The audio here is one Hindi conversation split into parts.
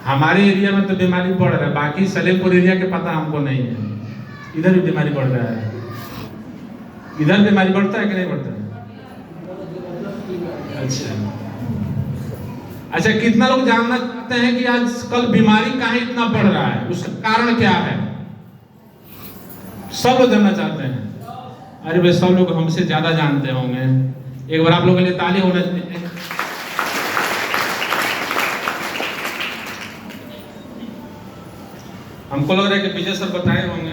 हमारे एरिया में तो बीमारी बढ़ रहा है, बाकी सलेमपुर एरिया के पता हमको नहीं है। इधर भी बीमारी बढ़ रहा है। इधर बीमारी बढ़ता है कि नहीं बढ़ता है? अच्छा, कितना लोग जानना चाहते हैं कि आजकल बीमारी काहे इतना बढ़ रहा है, उसका कारण क्या है? सब लोग जानना चाहते हैं। अरे भाई, सब लोग हमसे ज्यादा जानते होंगे। एक बार आप लोगों के लिए ताली होना चाहिए। हमको लग रहा है कि विजय सर बताए होंगे,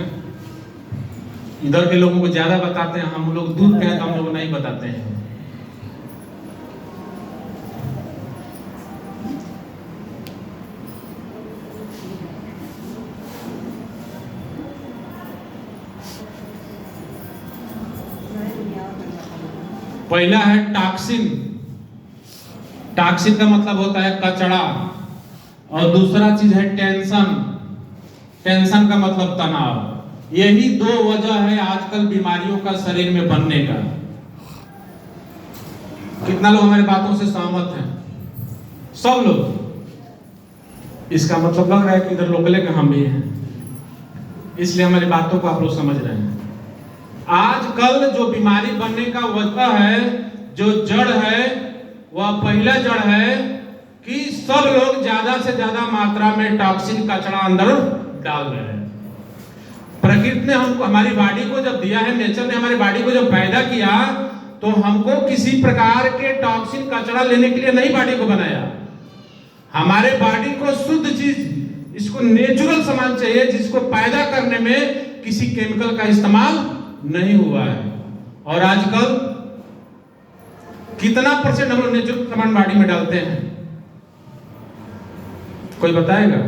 इधर के लोगों को ज्यादा बताते हैं, हम लोग दूर के हैं तो हम लोग नहीं बताते हैं। पहला है टॉक्सिन। टॉक्सिन का मतलब होता है कचरा। और दूसरा चीज है टेंशन। टेंशन का मतलब तनाव। यही दो वजह है आजकल बीमारियों का शरीर में बनने का। कितना लोग हमारी बातों से सहमत हैं? सब लोग। इसका मतलब लग रहा है कि इधर लोकले के हम भी हैं, इसलिए हमारी बातों को आप लोग समझ रहे हैं। आजकल जो बीमारी बनने का वजह है, जो जड़ है, वह पहला जड़ है कि सब लोग ज्यादा से ज्यादा मात्रा में टॉक्सिन कचरा अंदर डाल रहे हैं। प्रकृति ने हमको, हमारी बॉडी को जब दिया है, नेचर ने हमारी बॉडी को जब पैदा किया, तो हमको किसी प्रकार के टॉक्सिन कचरा लेने के लिए नहीं बॉडी को बनाया। हमारे बॉडी को शुद्ध चीज, इसको नेचुरल सामान चाहिए, जिसको पैदा करने में किसी केमिकल का इस्तेमाल नहीं हुआ है। और आजकल कितना परसेंट हम लोग नेचुरल सामान बॉडी में डालते हैं, कोई बताएगा?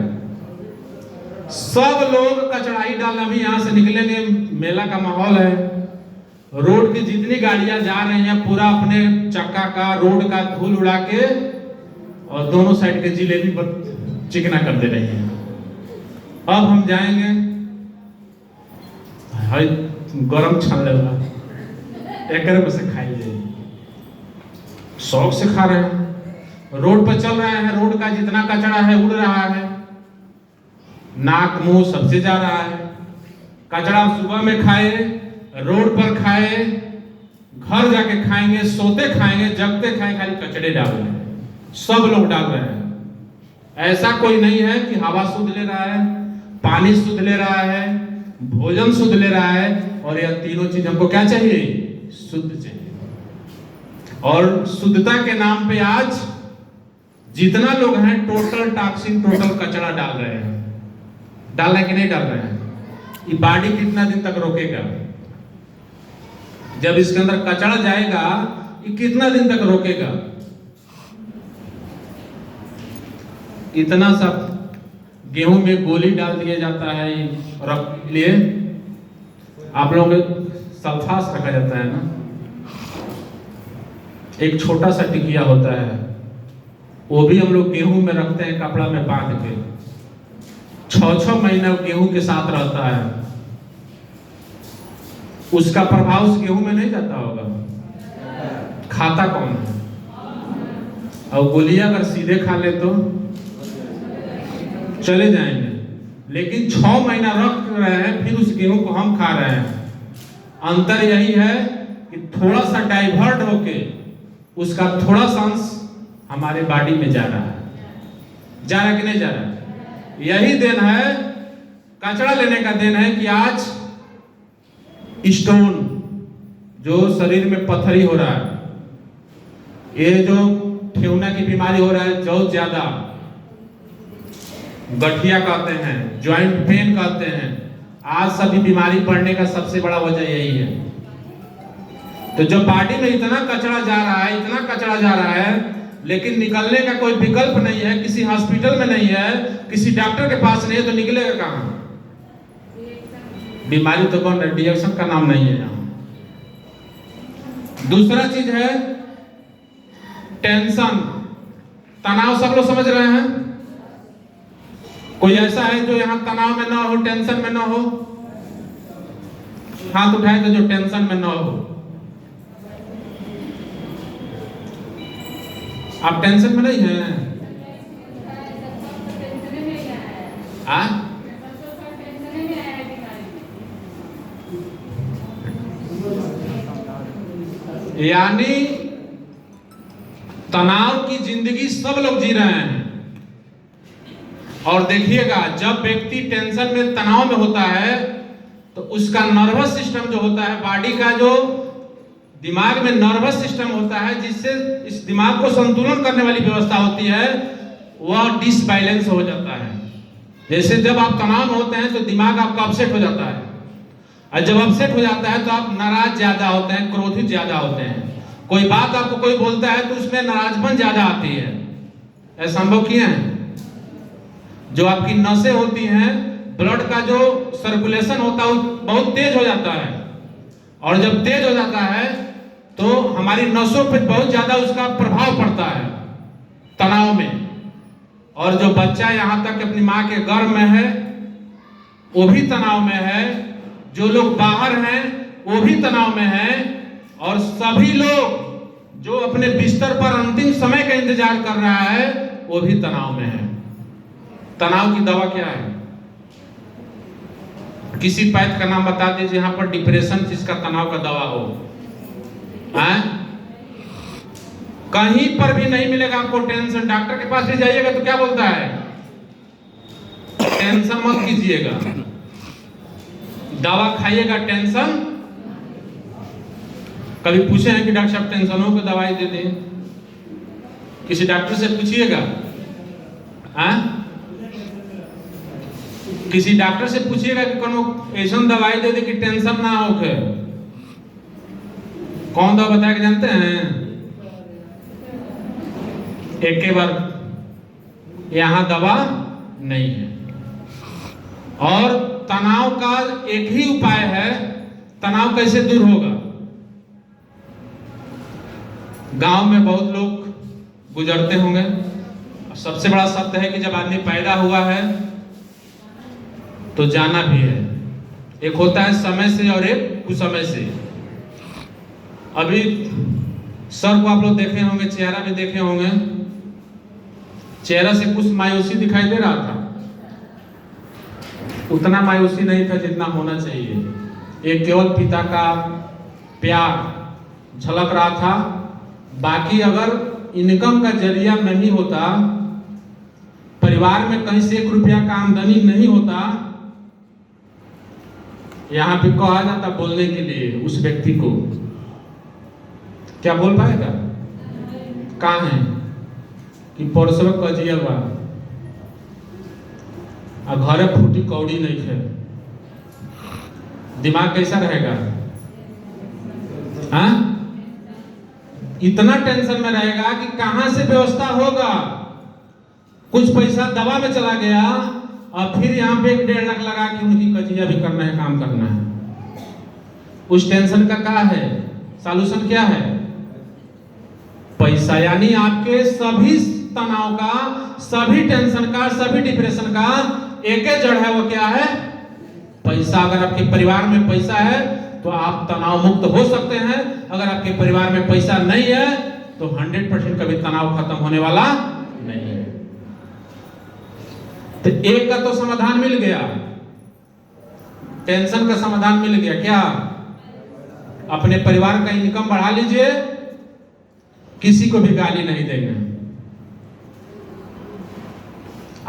सब लोग कचरा ही डालना। भी यहां से निकलेंगे, मेला का माहौल है, रोड की जितनी गाड़ियां जा रही हैं, पूरा अपने चक्का का, रोड का धूल उड़ा के और दोनों साइड के जिलेबी पर चिकना कर दे रही हैं। अब हम जाएंगे, गरम छान लेगा, एक में से खाइए, शौक से खा रहे हैं। रोड पर चल रहे हैं, रोड का जितना कचरा है उड़ रहा है, नाक मुंह सबसे जा रहा है। कचरा सुबह में खाए, रोड पर खाए, घर जाके खाएंगे, सोते खाएंगे, जगते खाएंगे, खाली कचड़े डाल रहे हैं। सब लोग डाल रहे हैं। ऐसा कोई नहीं है कि हवा शुद्ध ले रहा है, पानी शुद्ध ले रहा है, भोजन शुद्ध ले रहा है। और यह तीनों चीज हमको क्या चाहिए? शुद्ध चाहिए। और शुद्धता के नाम पे आज जितना लोग हैं, टोटल टॉक्सिन, टोटल कचरा डाल रहे हैं। डाल रहे कि नहीं डाल रहे हैं? ये बॉडी कितना दिन तक रोकेगा? जब इसके अंदर कचरा जाएगा, ये कितना दिन तक रोकेगा? इतना सब गेहूं में गोली डाल दिया जाता है रख के लिए। आप लोगों को सल्फास रखा जाता है ना, एक छोटा सा टिकिया होता है, वो भी हम लोग गेहूं में रखते हैं, कपड़ा में बांध के। 6-6 महीना गेहूं के साथ रहता है। उसका प्रभाव उस गेहूं में नहीं जाता होगा? खाता कौन है? और गोलियां अगर सीधे खा ले तो चले जाएंगे, लेकिन 6 महीना रख रहे हैं, फिर उस गेहूं को हम खा रहे हैं। अंतर यही है कि थोड़ा सा डाइवर्ट होके उसका थोड़ा सा अंश हमारे बॉडी में जा रहा है। जा रहा कि नहीं जा रहा? यही देन है, कचरा लेने का देन है कि आज स्टोन, जो शरीर में पत्थरी हो रहा है, ये जो ठेहुना की बीमारी हो रहा है, बहुत ज्यादा, गठिया कहते हैं, जॉइंट पेन कहते हैं, आज सभी बीमारी बढ़ने का सबसे बड़ा वजह यही है। तो जब बॉडी में इतना कचरा जा रहा है, इतना कचरा जा रहा है, लेकिन निकलने का कोई विकल्प नहीं है, किसी हॉस्पिटल में नहीं है, किसी डॉक्टर के पास नहीं है, तो निकलेगा कहां? बीमारी तो बन रही, रिएक्शन का नाम नहीं है यहां। दूसरा चीज है टेंशन, तनाव। सब लोग समझ रहे हैं? कोई ऐसा है जो यहां तनाव में ना हो, टेंशन में ना हो? हाथ उठाए तो जो टेंशन में ना हो। आप टेंशन में नहीं हैं? आ? यानी तनाव की जिंदगी सब लोग जी रहे हैं। और देखिएगा, जब व्यक्ति टेंशन में, तनाव में होता है तो उसका नर्वस सिस्टम जो होता है, बॉडी का जो दिमाग में नर्वस सिस्टम होता है, जिससे इस दिमाग को संतुलन करने वाली व्यवस्था होती है, वह डिसबैलेंस हो जाता है। जैसे जब आप तनाव में होते हैं तो दिमाग आपका अपसेट हो जाता है, और जब अपसेट हो जाता है तो आप नाराज ज्यादा होते हैं, क्रोधित ज्यादा होते हैं। कोई बात आपको कोई बोलता है तो उसमें नाराजपन ज्यादा आती है। ऐसा संभव किए हैं? जो आपकी नसें होती हैं, ब्लड का जो सर्कुलेशन होता है बहुत तेज हो जाता है, और जब तेज हो जाता है तो हमारी नसों पर बहुत ज्यादा उसका प्रभाव पड़ता है तनाव में। और जो बच्चा यहाँ तक अपनी माँ के गर्भ में है वो भी तनाव में है, जो लोग बाहर हैं वो भी तनाव में है, और सभी लोग जो अपने बिस्तर पर अंतिम समय का इंतजार कर रहा है वो भी तनाव में है। तनाव की दवा क्या है? किसी पैथ का नाम बता दीजिए यहाँ पर, डिप्रेशन जिसका तनाव का दवा हो। कहीं पर भी नहीं मिलेगा आपको टेंशन। डॉक्टर के पास भी जाइएगा तो क्या बोलता है? टेंशन मत कीजिएगा, दवा खाइएगा, टेंशन। कभी पूछे हैं कि डॉक्टर साहब टेंशनों को दवाई दे दें? किसी डॉक्टर से पूछिएगा। किसी डॉक्टर से पूछिएगा कि कोनो ऐसा दवाई दे दे कि टेंशन ना होके। कौन दवा बता के जानते हैं? एक के बार यहां दवा नहीं है। और तनाव का एक ही उपाय है। तनाव कैसे दूर होगा? गांव में बहुत लोग गुजरते होंगे। सबसे बड़ा सत्य है कि जब आदमी पैदा हुआ है तो जाना भी है। एक होता है समय से और एक कुसमय से। अभी सर को आप लोग देखे होंगे, चेहरा भी देखे होंगे, चेहरा से कुछ मायूसी दिखाई दे रहा था। उतना मायूसी नहीं था जितना होना चाहिए। एक केवल पिता का प्यार झलक रहा था। बाकी अगर इनकम का जरिया नहीं होता, परिवार में कहीं से 1 रुपया का आमदनी नहीं होता, यहां पे कहा जाता बोलने के लिए उस व्यक्ति को, क्या बोल पाएगा? कहाँ है कि परसों कजिया बा और घरे फूटी कौड़ी नहीं है, दिमाग कैसा रहेगा? हाँ, इतना टेंशन में रहेगा कि कहां से व्यवस्था होगा। कुछ पैसा दवा में चला गया और फिर यहाँ पे 1.5 लाख लगा कि उनकी कजिया भी करना है, काम करना है। उस टेंशन का क्या है? सॉल्यूशन क्या है? पैसा। यानी आपके सभी तनाव का, सभी टेंशन का, सभी डिप्रेशन का एक ही जड़ है, वो क्या है? पैसा। अगर आपके परिवार में पैसा है तो आप तनाव मुक्त हो सकते हैं। अगर आपके परिवार में पैसा नहीं है तो 100% कभी तनाव खत्म होने वाला नहीं है। तो एक का तो समाधान मिल गया, टेंशन का समाधान मिल गया। क्या? अपने परिवार का इनकम बढ़ा लीजिए, किसी को भी गाली नहीं देंगे।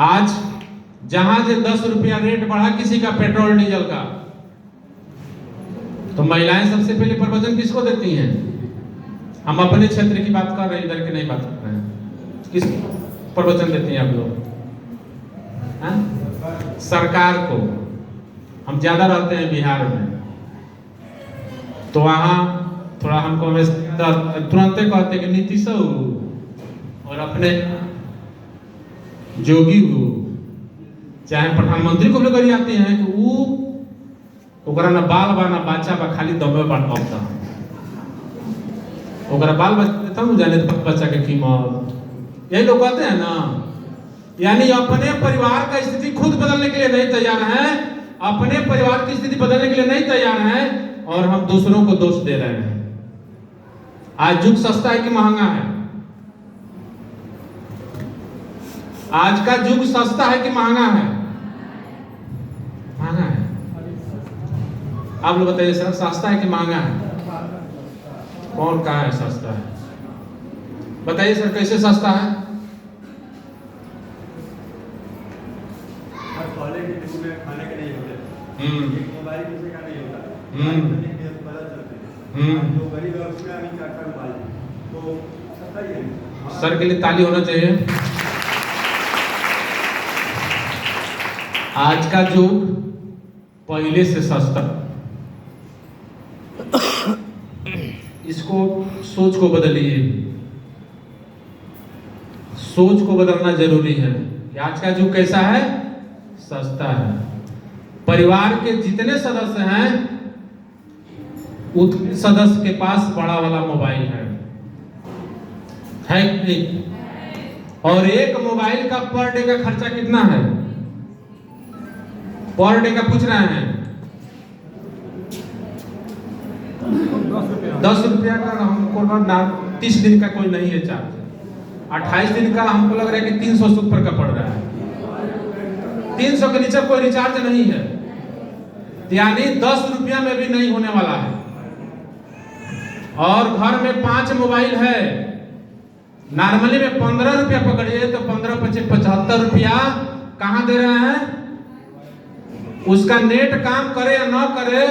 आज जहां से 10 रुपया रेट बढ़ा किसी का पेट्रोल डीजल का, तो महिलाएं सबसे पहले प्रवचन किसको देती हैं? हम अपने क्षेत्र की बात कर रहे हैं, इधर की नहीं बात कर रहे हैं। किस प्रवचन देती हैं आप लोग? सरकार को। हम ज्यादा रहते हैं बिहार में, तो वहां थोड़ा हमको तुरंत कहते कि नीतीश और अपने जोगी हो, चाहे प्रधानमंत्री को लोग आते हैं कि वो ना बाल बा ना बच्चा बा, खाली दबे बांटता ओकरा बाल बच्चा तब जाने बच्चा के कीमत। यही लोग कहते हैं ना। यानी अपने परिवार का स्थिति खुद बदलने के लिए नहीं तैयार हैं, अपने परिवार की स्थिति बदलने के लिए नहीं तैयार हैं, और हम दूसरों को दोष दे रहे हैं। आज युग सस्ता है कि महंगा है? आज का युग सस्ता है कि महंगा है? आप लोग बताइए सर, सस्ता है कि महंगा है? कौन कहा है सस्ता है? बताइए सर, कैसे सस्ता है? खाने के नहीं होते, मोबाइल का नहीं होता, जो गरीब है उसमें अभी चार मोबाइल, तो सस्ता ही है। सर के लिए ताली होना चाहिए। आज का युग पहले से सस्ता, इसको सोच को बदलिए, सोच को बदलना जरूरी है कि आज का युग कैसा है? सस्ता है। परिवार के जितने सदस्य हैं उतने सदस्य के पास बड़ा वाला मोबाइल है कि नहीं? और एक मोबाइल का पर डे का खर्चा कितना है? पर डे का पूछ रहे हैं? 10 रुपया का हमको ना, 30 दिन का कोई नहीं है चार्ज, 28 दिन का हमको लग रहा है कि 300 से ऊपर का पड़ रहा है। 300 के नीचे कोई रिचार्ज नहीं है, यानी 10 रुपया में भी नहीं होने वाला है। और घर में 5 मोबाइल है, नॉर्मली में 15 रुपया पकड़िए तो 15 25 75 रुपया कहां दे रहे हैं? उसका नेट काम करे या ना करे,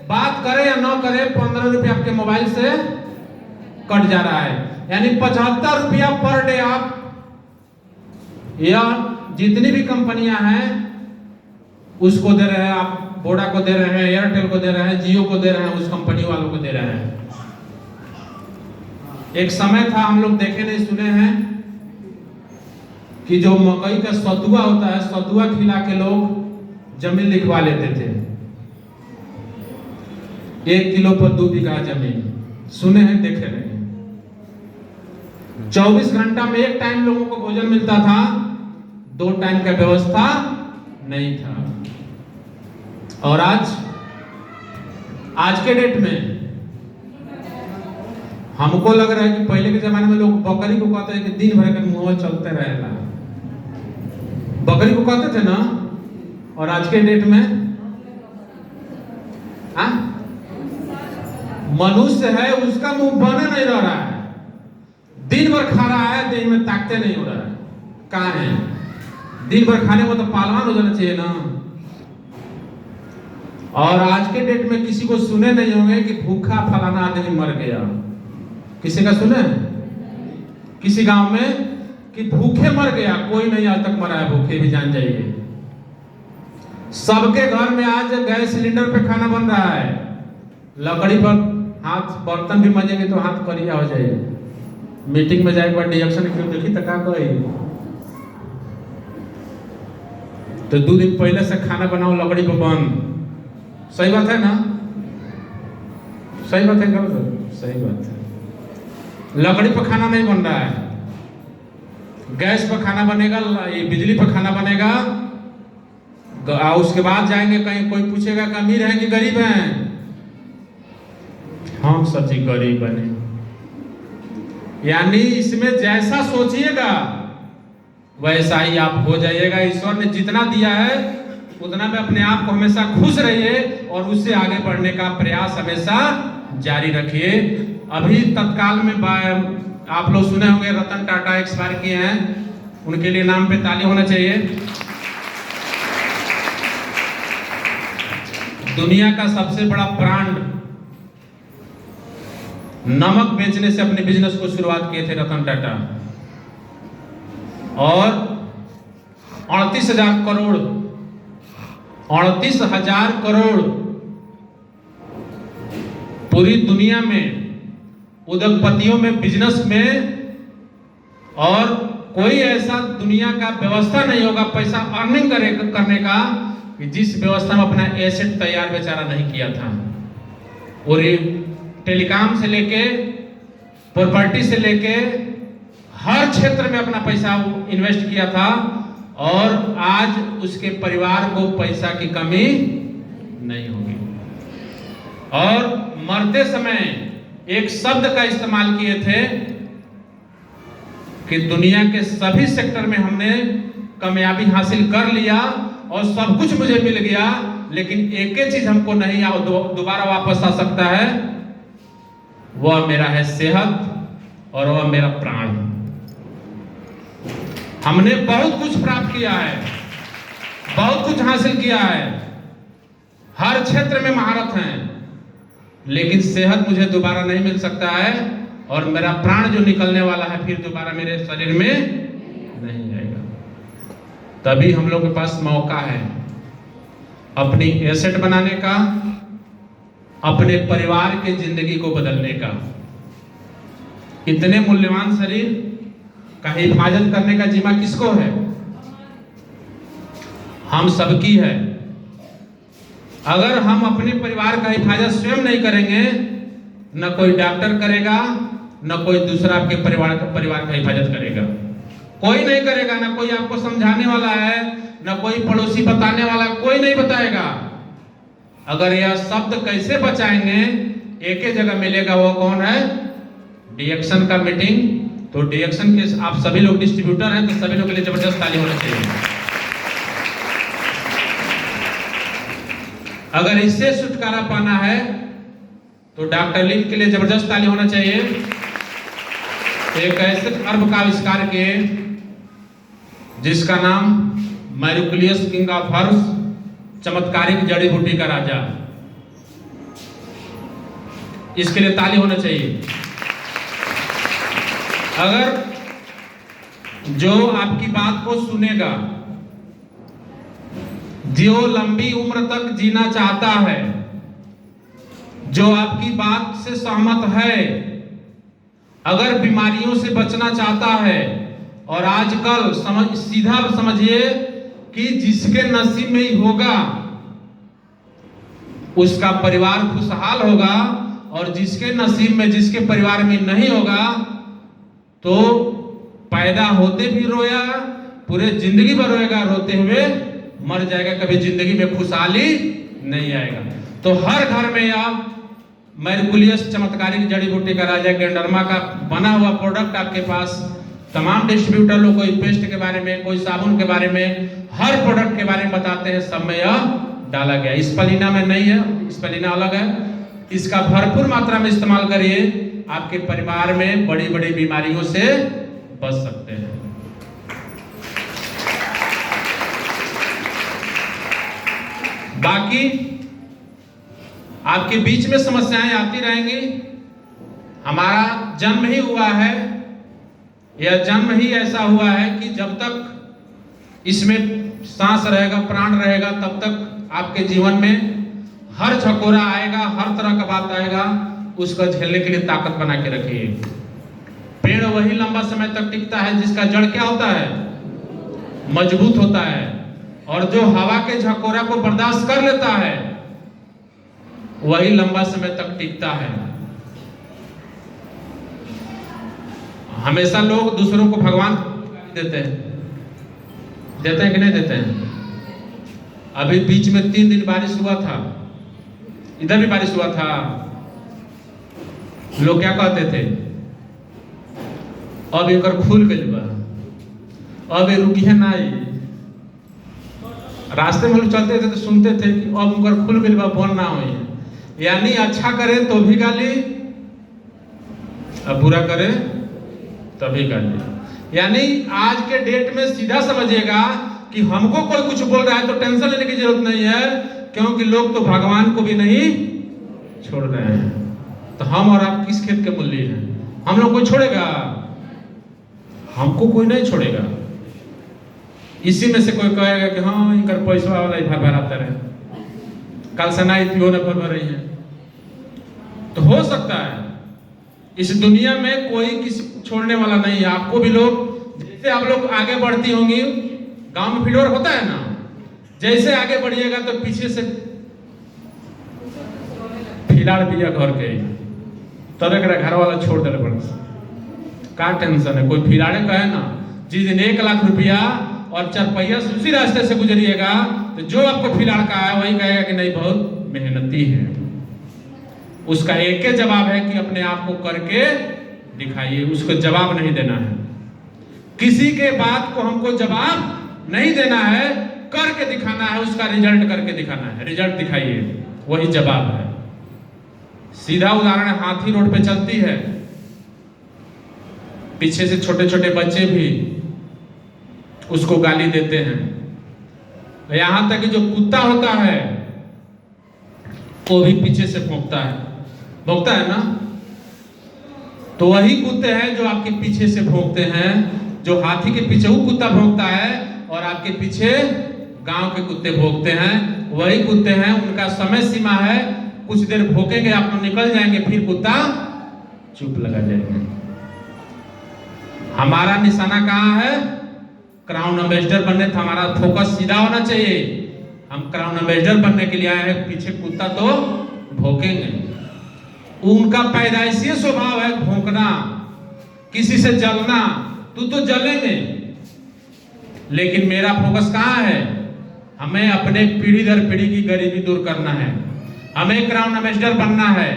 बात करे या ना करे, 15 रुपया आपके मोबाइल से कट जा रहा है। यानी 75 रुपया पर डे आप, या जितनी भी कंपनियां हैं उसको दे रहे हैं, आप वोडा को दे रहे हैं, एयरटेल को दे रहे हैं, जियो को दे रहे हैं, उस कंपनी वालों को दे रहे हैं। एक समय था, हम लोग देखे नहीं सुने हैं कि जो मकई का सतुआ होता है, सतुआ खिला के लोग जमीन लिखवा लेते थे। 1 किलो पर 2 बीघा जमीन, सुने हैं देखे नहीं। 24 घंटा में एक टाइम लोगों को भोजन मिलता था, 2 टाइम का व्यवस्था नहीं था। और आज के डेट में हमको लग रहा है कि पहले के जमाने में लोग बकरी को कहते हैं कि दिन भर के मुंह चलते रहेगा, बकरी को कहते थे ना। और आज के डेट में मनुष्य है, उसका मुंह बना नहीं रह रहा है, दिन भर खा रहा है, देह में ताकते नहीं हो रहा है। कहाँ है? दिन भर खाने को तो पहलवान हो जाना चाहिए ना। और आज के डेट में किसी को सुने नहीं होंगे कि भूखा फलाना आदमी मर गया, किसी का सुने? किसी गांव में कि भूखे मर गया? कोई नहीं आज तक मरा है भूखे, भी जान जाइए। सबके घर में आज गैस सिलेंडर पे खाना बन रहा है, लकड़ी पर हाथ, बर्तन भी मजेंगे तो हाथ करिया हो जाएगा। मीटिंग में जाए पर रिएक्शन देखी तो का कही तो 2 दिन पहले से खाना बनाओ लकड़ी पर बन। सही बात है ना? सही बात है, गलत? सही बात है। लकड़ी पर खाना नहीं बन रहा है, गैस पर खाना बनेगा, बिजली पर खाना बनेगा। उसके बाद जाएंगे कहीं, कोई पूछेगा कि अमीर हैं कि गरीब हैं? हम सच्ची गरीब बने। यानी इसमें जैसा सोचिएगा वैसा ही आप हो जाइएगा। ईश्वर ने जितना दिया है उतना में अपने आप को हमेशा खुश रहिए और उससे आगे बढ़ने का प्रयास हमेशा जारी रखिए। अभी तत्काल में आप लोग सुने होंगे रतन टाटा एक्सपायर किए हैं, उनके लिए नाम पे ताली होना चाहिए। दुनिया का सबसे बड़ा ब्रांड नमक बेचने से अपने बिजनेस को शुरुआत किए थे रतन टाटा, और 38,000 करोड़ पूरी दुनिया में उद्योगपतियों में, बिजनेस में, और कोई ऐसा दुनिया का व्यवस्था नहीं होगा पैसा अर्निंग करने का कि जिस व्यवस्था में अपना एसेट तैयार बेचारा नहीं किया था। और टेलीकॉम से लेके, प्रॉपर्टी से लेके, हर क्षेत्र में अपना पैसा इन्वेस्ट किया था, और आज उसके परिवार को पैसा की कमी नहीं होगी। और मरते समय एक शब्द का इस्तेमाल किए थे कि दुनिया के सभी सेक्टर में हमने कामयाबी हासिल कर लिया और सब कुछ मुझे मिल गया, लेकिन एक ही चीज हमको नहीं दोबारा वापस आ सकता है, वह मेरा है सेहत और वह मेरा प्राण। हमने बहुत कुछ प्राप्त किया है, बहुत कुछ हासिल किया है, हर क्षेत्र में महारत है, लेकिन सेहत मुझे दोबारा नहीं मिल सकता है और मेरा प्राण जो निकलने वाला है फिर दोबारा मेरे शरीर में नहीं आएगा। तभी हम लोग के पास मौका है अपनी एसेट बनाने का, अपने परिवार के जिंदगी को बदलने का। इतने मूल्यवान शरीर का हिफाजत करने का जिम्मा किसको है? हम सबकी है। अगर हम अपने परिवार का हिफाजत स्वयं नहीं करेंगे, न कोई डॉक्टर करेगा, न कोई दूसरा आपके परिवार का हिफाजत करेगा। कोई नहीं करेगा, न कोई आपको समझाने वाला है, न कोई पड़ोसी बताने वाला, कोई नहीं बताएगा। अगर यह शब्द कैसे बचाएंगे, एक ही जगह मिलेगा, वो कौन है? डीएक्शन का मीटिंग। तो डीएक्शन के आप सभी लोग डिस्ट्रीब्यूटर हैं, तो सभी लोग के लिए जबरदस्त ताली होना चाहिए। अगर इससे छुटकारा पाना है तो डॉक्टर लिन के लिए जबरदस्त ताली होना चाहिए। एक ऐसे अर्ब का आविष्कार किए जिसका नाम मैरिकुलियस किंग ऑफ हर्ब्स, चमत्कारिक जड़ी बूटी का राजा। इसके लिए ताली होना चाहिए। अगर जो आपकी बात को सुनेगा, जो लंबी उम्र तक जीना चाहता है, जो आपकी बात से सहमत है, अगर बीमारियों से बचना चाहता है, और आजकल सीधा समझिए कि जिसके नसीब में ही होगा उसका परिवार खुशहाल होगा, और जिसके नसीब में, जिसके परिवार में नहीं होगा तो पैदा होते भी रोया, पूरे जिंदगी भर रोएगा, रोते हुए मर जाएगा, कभी जिंदगी में खुशहाली नहीं आएगा। तो हर घर में आप मैरिकुलियस चमत्कारिक जड़ी बूटी का राजा गैंडरमा का बना हुआ प्रोडक्ट आपके पास, तमाम डिस्ट्रीब्यूटर लोग कोई पेस्ट के बारे में, कोई साबुन के बारे में, हर प्रोडक्ट के बारे में बताते हैं, सब में यह डाला गया। स्पलिना में नहीं है, स्पलिना अलग है। इसका भरपूर मात्रा में इस्तेमाल करिए, आपके परिवार में बड़ी बड़ी बीमारियों से बच सकते हैं। बाकी आपके बीच में समस्याएं आती रहेंगी। हमारा जन्म ही हुआ है, यह जन्म ही ऐसा हुआ है कि जब तक इसमें सांस रहेगा, प्राण रहेगा, तब तक आपके जीवन में हर झकोरा आएगा, हर तरह का बात आएगा, उसको झेलने के लिए ताकत बना के रखिए। पेड़ वही लंबा समय तक टिकता है जिसका जड़ क्या होता है? मजबूत होता है। और जो हवा के झकोरा को बर्दाश्त कर लेता है वही लंबा समय तक टिकता है। हमेशा लोग दूसरों को भगवान देते हैं कि नहीं देते हैं? अभी बीच में 3 दिन बारिश हुआ था, इधर भी बारिश हुआ था। लोग क्या कहते थे? अब इनकर खुल गई बा, अब ये रुकी है नहीं। रास्ते में लोग चलते थे तो सुनते थे कि अब उनकर खुल गई बा, बोल ना हो। यानी अच्छा करे तो भी गाली, अब बुरा करे तभी गाली। यानी आज के डेट में सीधा समझिएगा कि हमको कोई कुछ बोल रहा है तो टेंशन लेने की जरूरत नहीं है, क्योंकि लोग तो भगवान को भी नहीं छोड़ रहे हैं। तो हम और आप किस खेत के मूल्य हैं? हम लोग कोई छोड़ेगा? हमको कोई नहीं छोड़ेगा। इसी में से कोई कहेगा कि हाँ इनकर पैसा वाला भर भराता रहे, कल से ना इतनी न भर रही है। तो हो सकता है इस दुनिया में कोई किसी को छोड़ने वाला नहीं है। आपको भी लोग, जैसे आप लोग आगे बढ़ती होंगी, गांव में फिडोर होता है ना, जैसे आगे बढ़िएगा तो पीछे से फिलाड़ दिया घर के, तब एक घर वाला छोड़ दे रहे। क्या टेंशन है? कोई फिलाड़े कहे ना, जिस दिन 1 लाख रुपया और 4 पहिया उसी रास्ते से गुजरिएगा तो जो आपको फिलाड़ का है वही कहेगा कि नहीं बहुत मेहनती है। उसका एक ही जवाब है कि अपने आप को करके दिखाइए। उसको जवाब नहीं देना है, किसी के बात को हमको जवाब नहीं देना है। करके दिखाना है, उसका रिजल्ट करके दिखाना है। रिजल्ट दिखाइए, वही जवाब है। सीधा उदाहरण है, हाथी रोड पे चलती है, पीछे से छोटे छोटे बच्चे भी उसको गाली देते हैं। यहां तक कि जो कुत्ता होता है वो भी पीछे से भौंकता है ना। तो वही कुत्ते हैं जो आपके पीछे से भौंकते हैं। जो हाथी के पीछे वो कुत्ता भौंकता है और आपके पीछे गांव के कुत्ते भौंकते हैं, वही कुत्ते हैं। उनका समय सीमा है, कुछ देर भौंकेंगे, आप लोग निकल जाएंगे, फिर कुत्ता चुप लगा जाएगा। हमारा निशाना कहाँ है? क्राउन एम्बेसडर बनने था, हमारा फोकस सीधा होना चाहिए। हम क्राउन एम्बेसडर बनने के लिए आए हैं, पीछे कुत्ता तो भौंकेंगे। उनका पैदाइशी स्वभाव है भौंकना, किसी से जलना। तू तो जलेंगे, लेकिन मेरा फोकस कहाँ है? हमें अपने पीढ़ी दर पीढ़ी की गरीबी दूर करना है, हमें क्राउन एम्बेसडर बनना है।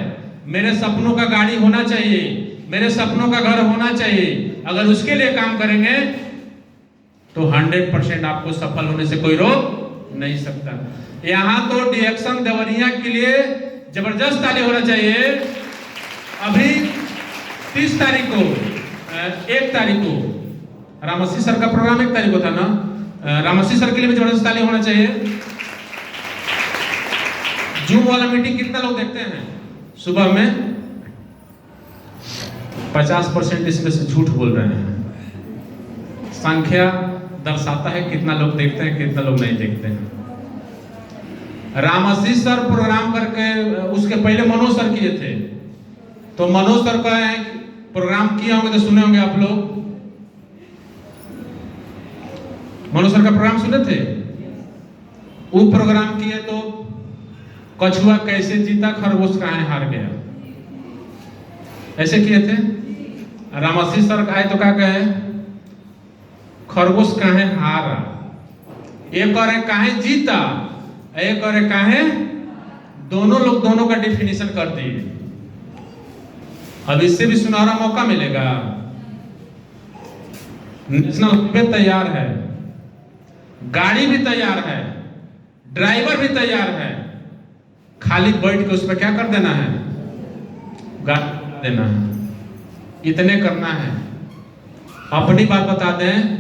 मेरे सपनों का गाड़ी होना चाहिए, मेरे सपनों का घर होना चाहिए। अगर उसके लिए काम करेंगे तो 100% आपको सफल होने से कोई रोक नहीं सकता। यहां तो डिएक्शन देवरिया के लिए जबरदस्त ताली होना चाहिए। अभी 30 तारीख को 1 तारीख को रामसी सर का प्रोग्राम 1 तारीख को था ना, रामसी सर के लिए भी जबरदस्त ताली होना चाहिए। जूम वाला मीटिंग कितना लोग देखते हैं सुबह में? 50% इसमें से झूठ बोल रहे हैं। संख्या दर्शाता है कितना लोग देखते हैं, कितना लोग नहीं देखते हैं। रामसी सर प्रोग्राम करके, उसके पहले मनोज सर किए थे, तो मनोज सर का प्रोग्राम किए होंगे तो सुने होंगे आप लोग। मनोज सर का प्रोग्राम सुने थे? वो प्रोग्राम किए तो कछुआ कैसे जीता, खरगोश काहे हार गया, ऐसे किए थे। रामसी सर आए तो क्या कहे? खरगोश काहे हारा, एक और एक काहे जीता, एक और एक काहे, दोनों लोग दोनों का डिफिनेशन कर दिए। अब इससे भी सुनहरा मौका मिलेगा। नेशनल हाईवे तैयार है, गाड़ी भी तैयार है, ड्राइवर भी तैयार है, खाली बैठ के उस पर क्या कर देना है? गाड़ी देना है। इतने करना है। अपनी बात बता दें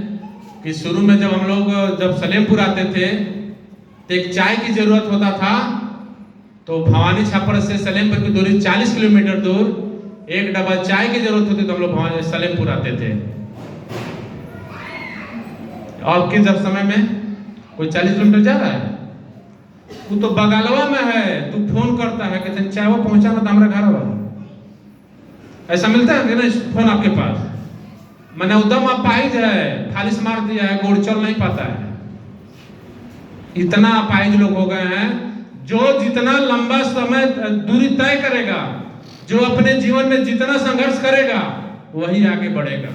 कि शुरू में जब हम लोग जब सलेमपुर आते थे तो एक चाय की जरूरत होता था, तो भवानी छापर से सलेमपुर की दूरी 40 किलोमीटर दूर, एक डब्बा चाय की जरूरत होती तो हम लोग भवानी सलेमपुर आते थे। अब के जब समय में कोई 40 किलोमीटर जा रहा है, वो तो बगलवा में है, तू फोन करता है कहते चाय वो पहुंचा ना तो हमारे घर वाला, ऐसा मिलता है ना फोन आपके पास। मैंने उदम अपाहिज है, फालिश मार दिया है, गोड़ चल नहीं पाता है। इतना अपाहिज लोग हो गए हैं। जो जितना लंबा समय दूरी तय करेगा, जो अपने जीवन में जितना संघर्ष करेगा, वही आगे बढ़ेगा।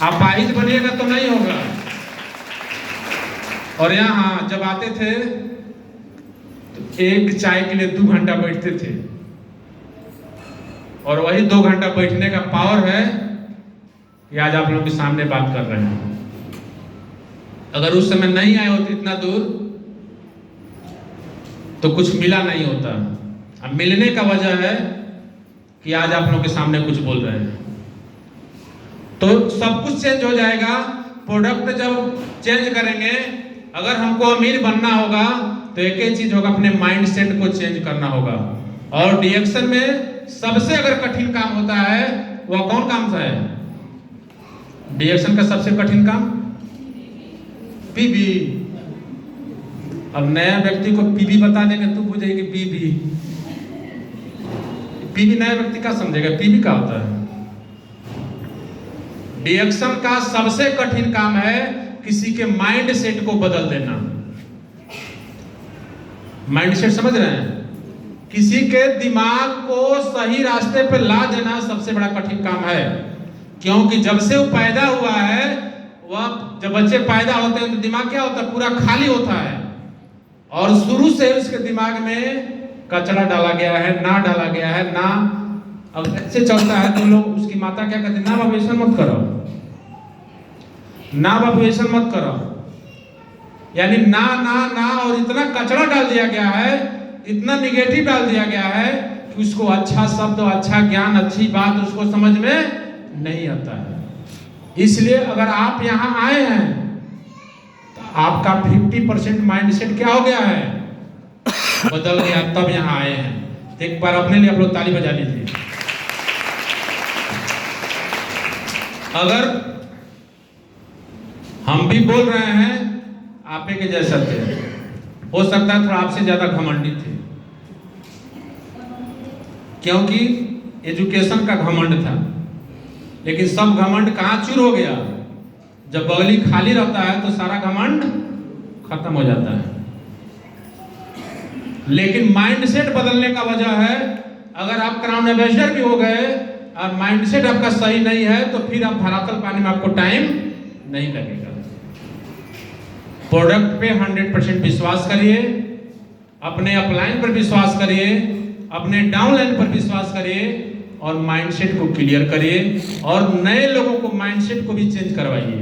अपाहिज बनिएगा तो नहीं होगा। और यहाँ जब आते थे तो एक चाय के लिए 2 घंटा बैठते थे, और वही 2 घंटा बैठने का पावर है कि आज आप लोगों के सामने बात कर रहे हैं। अगर उस समय नहीं आए होते इतना दूर तो कुछ मिला नहीं होता। अब मिलने का वजह है कि आज आप लोगों के सामने कुछ बोल रहे हैं, तो सब कुछ चेंज हो जाएगा। प्रोडक्ट जब चेंज करेंगे, अगर हमको अमीर बनना होगा तो एक ही चीज होगा, अपने माइंड सेट को चेंज करना होगा। और डिएक्शन में सबसे अगर कठिन काम होता है, वह कौन काम है? डिएक्शन का सबसे कठिन काम पीबी। अब नया व्यक्ति को पीबी बता देंगे तो पूछेगी पीबी, पीबी नया व्यक्ति क्या समझेगा? पीबी क्या होता है? डिएक्शन का सबसे कठिन काम है किसी के माइंड सेट को बदल देना। माइंड सेट समझ रहे हैं? किसी के दिमाग को सही रास्ते पे ला देना सबसे बड़ा कठिन काम है। क्योंकि जब से वो पैदा हुआ है, वह जब बच्चे पैदा होते हैं तो दिमाग क्या होता है? पूरा खाली होता है, और शुरू से उसके दिमाग में कचरा डाला गया है, ना डाला गया है ना। अब ऐसे चलता है तो लोग, उसकी माता क्या कहते हैं? ना बाबू ऐसा मत करो, ना बाबू ऐसा मत करो। यानी ना ना ना और इतना कचरा डाल दिया गया है, इतना निगेटिव डाल दिया गया है कि उसको अच्छा शब्द, अच्छा ज्ञान, अच्छी बात उसको समझ में नहीं आता है। इसलिए अगर आप यहाँ आए हैं तो आपका 50% माइंडसेट क्या हो गया है, बदल गया, तब यहाँ आए हैं। तो एक बार अपने लिए आप लोग ताली बजा लीजिए। अगर हम भी बोल रहे हैं आपे के जैसा थे, हो सकता है थोड़ा आपसे ज्यादा घमंडी थे, क्योंकि एजुकेशन का घमंड था। लेकिन सब घमंड कहाँ चूर हो गया, जब बगली खाली रहता है तो सारा घमंड खत्म हो जाता है। लेकिन माइंडसेट बदलने का वजह है, अगर आप क्राउन एम्बेसडर भी हो गए और माइंडसेट आपका सही नहीं है तो फिर आप धरातल पाने में आपको टाइम नहीं लगेगा। प्रोडक्ट पे 100% विश्वास करिए, अपने अपलाइन पर विश्वास करिए, अपने डाउनलाइन पर विश्वास करिए और माइंडसेट को क्लियर करिए और नए लोगों को माइंडसेट को भी चेंज करवाइए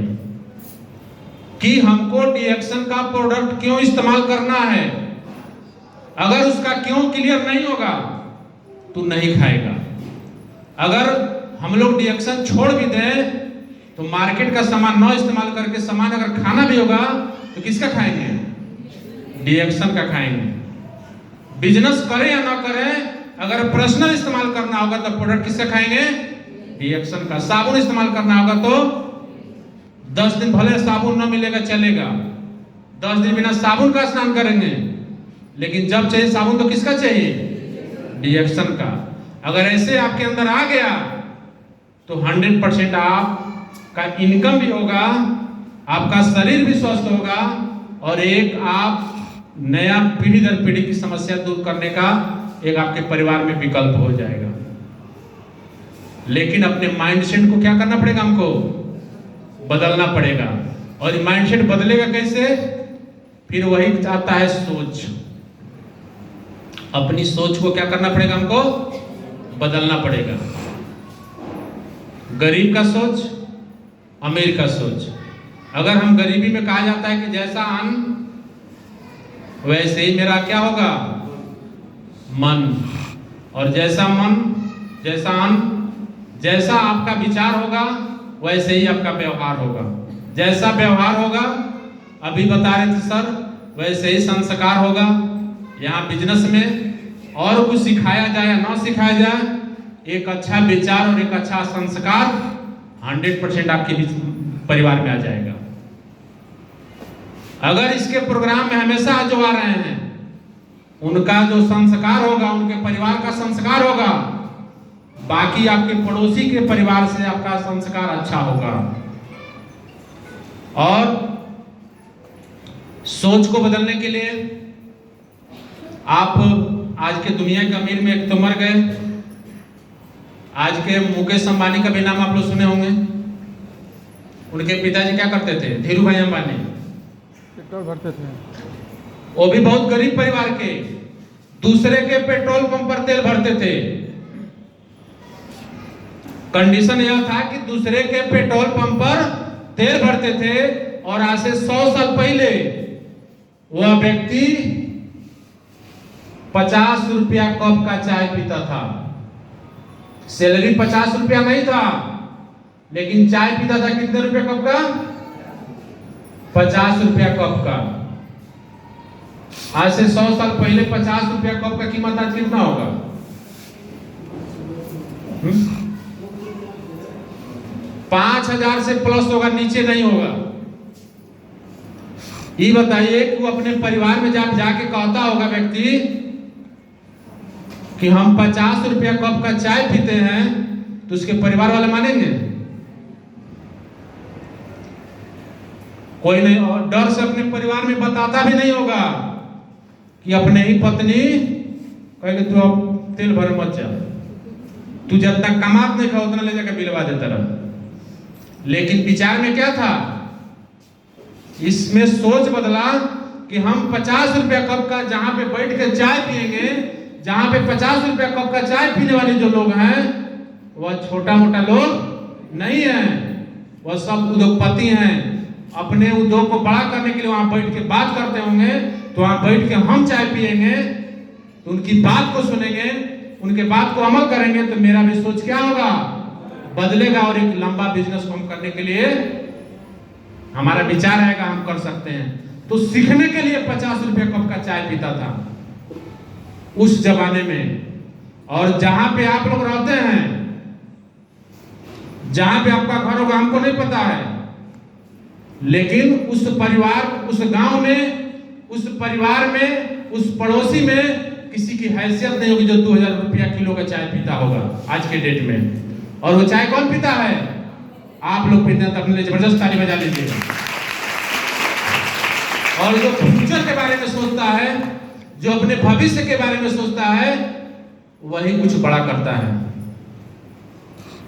कि हमको डीएक्शन का प्रोडक्ट क्यों इस्तेमाल करना है। अगर उसका क्यों क्लियर नहीं होगा तो नहीं खाएगा। अगर हम लोग डीएक्शन छोड़ भी दें तो मार्केट का सामान न इस्तेमाल करके सामान अगर खाना भी होगा तो किसका खाएंगे, डीएक्शन का खाएंगे। बिजनेस करें या ना करें, अगर पर्सनल इस्तेमाल करना होगा तो प्रोडक्ट किसका खाएंगे, डीएक्शन का। साबुन इस्तेमाल करना होगा तो 10 दिन भले साबुन न मिलेगा चलेगा, 10 दिन बिना साबुन का स्नान करेंगे, लेकिन जब चाहिए साबुन तो किसका चाहिए, डीएक्शन का। अगर ऐसे आपके अंदर आ गया तो 100% आपका इनकम भी होगा, आपका शरीर भी स्वस्थ होगा और एक आप नया पीढ़ी दर पीढ़ी की समस्या दूर करने का एक आपके परिवार में विकल्प हो जाएगा। लेकिन अपने माइंडसेट को क्या करना पड़ेगा, हमको बदलना पड़ेगा। और ये माइंडसेट बदलेगा कैसे, फिर वही आता है सोच। अपनी सोच को क्या करना पड़ेगा, हमको बदलना पड़ेगा। गरीब का सोच, अमीर का सोच। अगर हम गरीबी में कहा जाता है कि जैसा अन्न वैसे ही मेरा क्या होगा, मन, और जैसा मन जैसा अन्न, जैसा आपका विचार होगा वैसे ही आपका व्यवहार होगा। जैसा व्यवहार होगा, अभी बता रहे थे सर, वैसे ही संस्कार होगा। यहाँ बिजनेस में और कुछ सिखाया जाए या ना सिखाया जाए, एक अच्छा विचार और एक अच्छा संस्कार 100% आपके परिवार में आ जाएगा। अगर इसके प्रोग्राम में हमेशा जो आ रहे हैं उनका जो संस्कार होगा, उनके परिवार का संस्कार होगा, बाकी आपके पड़ोसी के परिवार से आपका संस्कार अच्छा होगा। और सोच को बदलने के लिए आप आज के दुनिया के अमीर में एक तो मर गए, आज के मुकेश अंबानी का भी नाम आप लोग सुने होंगे। उनके पिताजी क्या करते थे, धीरू भाई अंबानी, पेट्रोल भरते थे। वो भी बहुत गरीब परिवार के, दूसरे के पेट्रोल पंप पर तेल भरते थे। कंडीशन यह था कि दूसरे के पेट्रोल पंप पर तेल भरते थे और आज से 100 साल पहले वह व्यक्ति 50 रुपया कप का चाय पीता था। सैलरी 50 रुपया नहीं था, लेकिन चाय पीता था कितने रुपए कप का, 50 रुपया कप का। आज से 100 साल पहले 50 रुपया कप का कीमत आज कितना होगा, 5000 से प्लस होगा, नीचे नहीं होगा। ये बताइए कि वो अपने परिवार में जब जाके कहता होगा व्यक्ति कि हम 50 रुपया कप का चाय पीते हैं, तो उसके परिवार वाले मानेंगे? कोई नहीं। और डर से अपने परिवार में बताता भी नहीं होगा कि अपने ही पत्नी कहेगी तू अब तेल भर मत जा, तू जितना कमात नहीं खा उतना ले जाकर बिलवा देता रहा। लेकिन विचार में क्या था, इसमें सोच बदला कि हम 50 रुपया कप का जहां पे बैठ के चाय पिएंगे, जहां पे 50 रुपया कप का चाय पीने वाले जो लोग हैं वह छोटा मोटा लोग नहीं है, वह सब उद्योगपति हैं अपने उद्योग को बड़ा करने के लिए वहां बैठ के बात करते होंगे, तो वहां बैठ के हम चाय पिएंगे, तो उनकी बात को सुनेंगे, उनके बात को अमल करेंगे, तो मेरा भी सोच क्या होगा, बदलेगा और एक लंबा बिजनेस को हम करने के लिए हमारा विचार आएगा, हम कर सकते हैं। तो सीखने के लिए 50 रुपये कप का चाय पीता था उस जमाने में। और जहां पे आप लोग रहते हैं, जहां पे आपका घर होगा हमको नहीं पता है, लेकिन उस परिवार, उस गांव में, उस परिवार में, उस पड़ोसी में किसी की हैसियत नहीं होगी जो 2000 रुपया किलो का चाय पीता होगा आज के डेट में। और वो चाय कौन पीता है? आप लोग पीते हैं, तो अपने लिए जबरदस्त ताली बजा लीजिए। और जो फ्यूचर के बारे में सोचता है, जो अपने भविष्य के बारे में सोचता है, वही कुछ बड़ा करता है।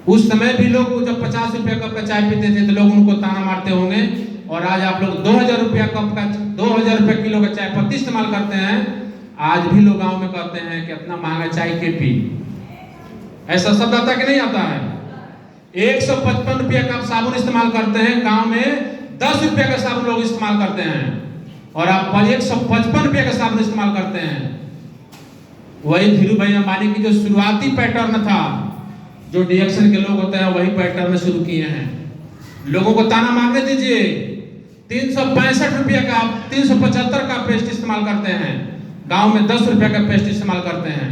उस समय भी लोग जब 50 रुपया कप का चाय पीते थे तो लोग उनको ताना मारते होंगे, और आज आप लोग 2000 रुपया कप का, 2000 रुपया किलो का चाय पत्ती इस्तेमाल करते हैं। आज भी लोग गांव में कहते हैं कि इतना महंगा चाय के पी, ऐसा शब्द आता कि नहीं आता है? 155 रुपया का साबुन इस्तेमाल करते हैं, गांव में 10 रुपया का साबुन लोग इस्तेमाल करते हैं, और आप 155 रुपया का साबुन इस्तेमाल करते हैं। वही धीरू भाई अंबानी की जो शुरुआती पैटर्न था, जो डीएक्शन के लोग होते हैं वही पैटर्न शुरू किए हैं। लोगों को ताना मारने दीजिए। 365 रुपया का, 375 का पेस्ट इस्तेमाल करते हैं, गांव में 10 रुपया का पेस्ट इस्तेमाल करते हैं।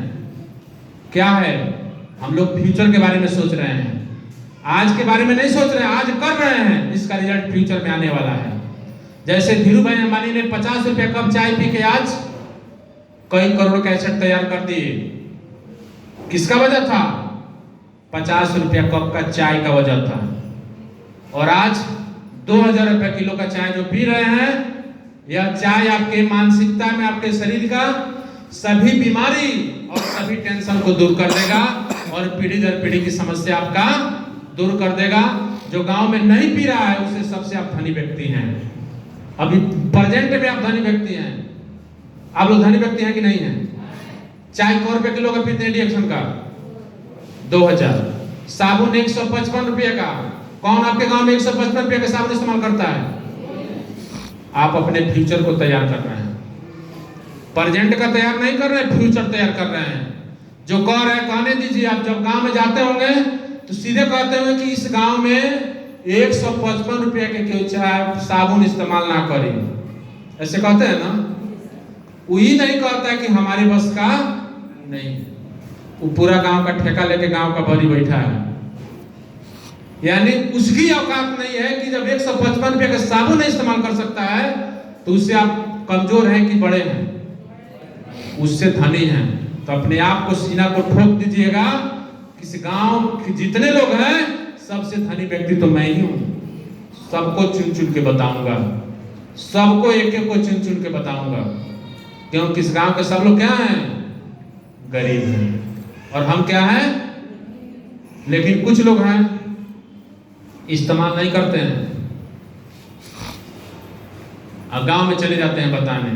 क्या है? हम लोग फ्यूचर के बारे में सोच रहे हैं, आज के बारे में नहीं सोच रहे हैं, आज कर रहे हैं, इसका रिजल्ट फ्यूचर में आने वाला है। जैसे धीरू भाई अंबानी ने 50 रुपया कप चाय पी के आज कई करोड़ का एसेट तैयार कर दिए। किसका वजह था? 50 रुपया कप का चाय का वजह था। और आज 2000 रुपया किलो का चाय जो पी रहे हैं, यह चाय आपके मानसिकता में, आपके शरीर का सभी बीमारी और सभी टेंशन को दूर कर देगा, और पीढ़ी दर पीढ़ी की समस्या आपका दूर कर देगा। जो गांव में नहीं पी रहा है, उससे सबसे आप धनी व्यक्ति हैं। अभी प्रेजेंट में आप धनी व्यक्ति हैं। आप लोग धनी व्यक्ति हैं कि नहीं हैं? चाय 100 रुपए किलो का पीते हैं डीएक्शन का, 2000। साबुन 155 रुपये का। कौन आपके गांव में 155 रुपये का साबुन इस्तेमाल करता है? आप अपने फ्यूचर को तैयार कर रहे हैं, प्रेजेंट का तैयार नहीं कर रहे हैं, फ्यूचर तैयार कर रहे हैं। जो कह रहे हैं कहने दीजिए। आप जब गांव में जाते होंगे तो सीधे कहते होंगे कि इस गांव में 155 रुपये के चाय साबुन इस्तेमाल ना करें, ऐसे कहते हैं ना। वही नहीं कहता है कि हमारे बस का नहीं, वो पूरा गांव का ठेका लेके गांव का बड़ी बैठा है। यानी उसकी औकात नहीं है कि जब 155 रुपये का साबुन नहीं इस्तेमाल कर सकता है, तो उससे आप कमजोर हैं कि बड़े हैं? उससे धनी हैं। तो अपने आप को, सीना को ठोक दीजिएगा। किस गांव के जितने लोग हैं, सबसे धनी व्यक्ति तो मैं ही हूं। सबको चुन चुन के बताऊंगा, सबको एक एक को चुन चुन के बताऊंगा। क्यों? किस गांव के सब लोग क्या हैं? गरीब हैं। और हम क्या हैं? लेकिन कुछ लोग हैं इस्तेमाल नहीं करते हैं, और गांव में चले जाते हैं बताने।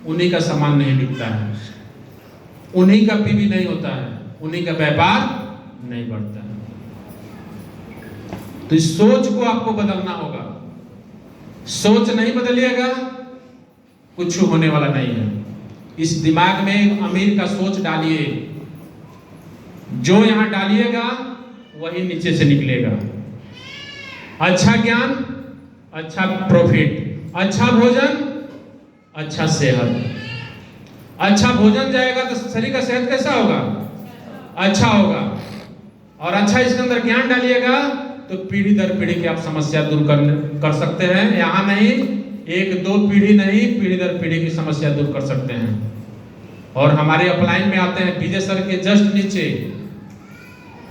उन्हीं का सामान नहीं बिकता है, उन्हीं का पीवी नहीं होता है, उन्हीं का व्यापार नहीं बढ़ता है। तो इस सोच को आपको बदलना होगा। सोच नहीं बदलिएगा, कुछ होने वाला नहीं है। इस दिमाग में अमीर का सोच डालिए। जो यहां डालिएगा वही नीचे से निकलेगा। अच्छा ज्ञान, अच्छा प्रॉफिट, अच्छा भोजन, अच्छा सेहत। अच्छा भोजन जाएगा तो शरीर का सेहत कैसा होगा? अच्छा होगा। और अच्छा इसके अंदर ज्ञान डालिएगा तो पीढ़ी दर पीढ़ी की आप समस्या दूर कर सकते हैं। यहाँ नहीं, 1-2 पीढ़ी नहीं, पीढ़ी दर पीढ़ी की समस्या दूर कर सकते हैं। और हमारे अपलाइन में आते हैं विजय सर के जस्ट नीचे।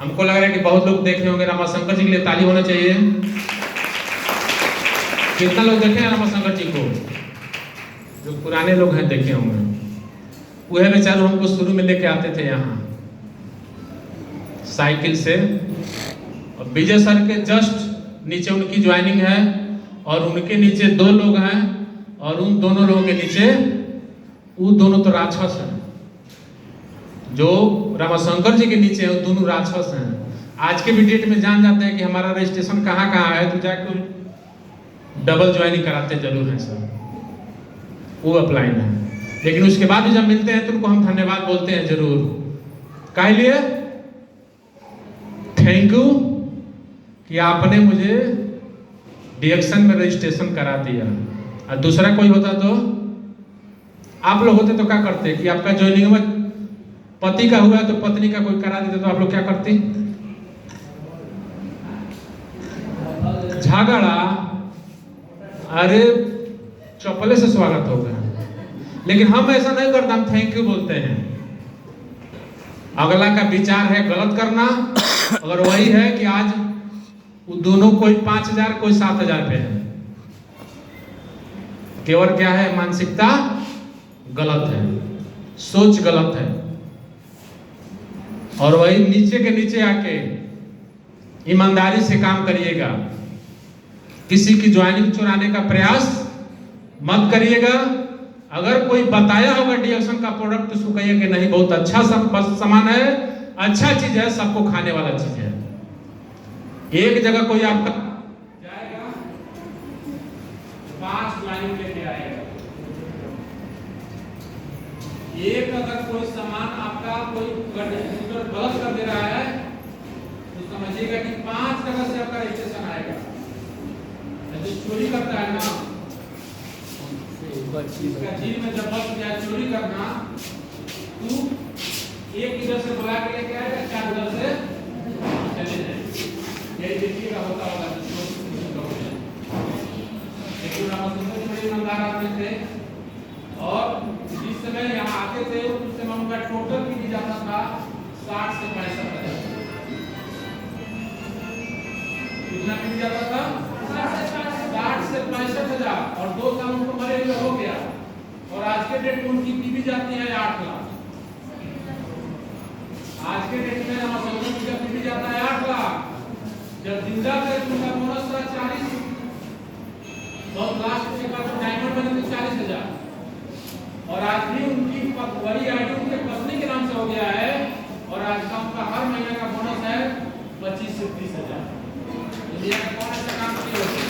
हमको लग रहा है कि बहुत लोग देखे होंगे। रमाशंकर जी के लिए ताली होना चाहिए। कितना लोग देखे हैं रमाशंकर जी को? जो पुराने लोग हैं देखे होंगे। वह बेचारे हमको शुरू में लेके आते थे यहाँ साइकिल से। और विजय सर के जस्ट नीचे उनकी ज्वाइनिंग है, और उनके नीचे 2 लोग हैं, और उन दोनों लोगों के नीचे वो दोनों तो राक्षस हैं। जो रमाशंकर जी के नीचे है वो दोनों राक्षस हैं। आज के भी डेट में जान जाते हैं कि हमारा रजिस्ट्रेशन कहाँ कहाँ है। तो जाके डबल ज्वाइनिंग कराते जरूर हैं सर, वो अपलाइन है। लेकिन उसके बाद भी जब मिलते हैं तो उनको हम धन्यवाद बोलते हैं जरूर। काहे लिए? थैंक यू कि आपने मुझे डिएक्शन में रजिस्ट्रेशन करा दिया। और दूसरा कोई होता तो आप लोग होते तो क्या करते कि आपका ज्वाइनिंग में पति का हुआ तो पत्नी का कोई करा देते तो आप लोग क्या करते? झगड़ा, अरे चौपले से स्वागत होगा। लेकिन हम ऐसा नहीं करते, हम थैंक यू बोलते हैं। अगला का विचार है गलत करना, अगर वही है कि आज वो दोनों कोई 5,000 कोई 7,000 पे है, केवल क्या है, मानसिकता गलत है, सोच गलत है। और वही नीचे के नीचे आके ईमानदारी से काम करिएगा, किसी की ज्वाइनिंग चुराने का प्रयास मत करिएगा। अगर कोई बताया होगा डिएक्शन का प्रोडक्ट तो उसको कहिए कि नहीं बहुत अच्छा सामान है, अच्छा चीज है, सबको खाने वाला चीज है। एक जगह कोई आपका जाएगा 5 ज्वाइनिंग लेके आएगा, एक अगर कोई सामान आपका कोई गलत कर दे रहा है तो समझिएगा कि 5 जगह से आपका रजिस्ट्रेशन आएगा। जो चोरी करता है ना, इसका जेल में जब बच गया चोरी करना, तू एक इधर से बुला के लेके आएगा, 4 उधर से चले जाएंगे। यही देखिएगा होता होगा। लेकिन रामचंद्र जी बड़े ईमानदार आदमी थे, और जिस समय यहाँ आते थे उस समय उनका टोटल भी जाता था 60 से 65 हजार। कितना भी जाता था? 60 से 65 हजार। और 2 साल उनको मरे हुए हो गया, और आज के डेट में उनकी पीवी जाती है 8 लाख। आज के डेट में रामचंद्र जी का पीवी जाता है 8 लाख। जब जिंदा थे उनका बोनस था 40, तो लास्ट के बाद डायमंड बने तो 40,000। और आज भी उनकी वही आईडी उनके पत्नी के नाम से हो गया है, और आज का उनका हर महीने का बोनस है 25 से 30,000। इंडिया में कौन ऐसा काम किया?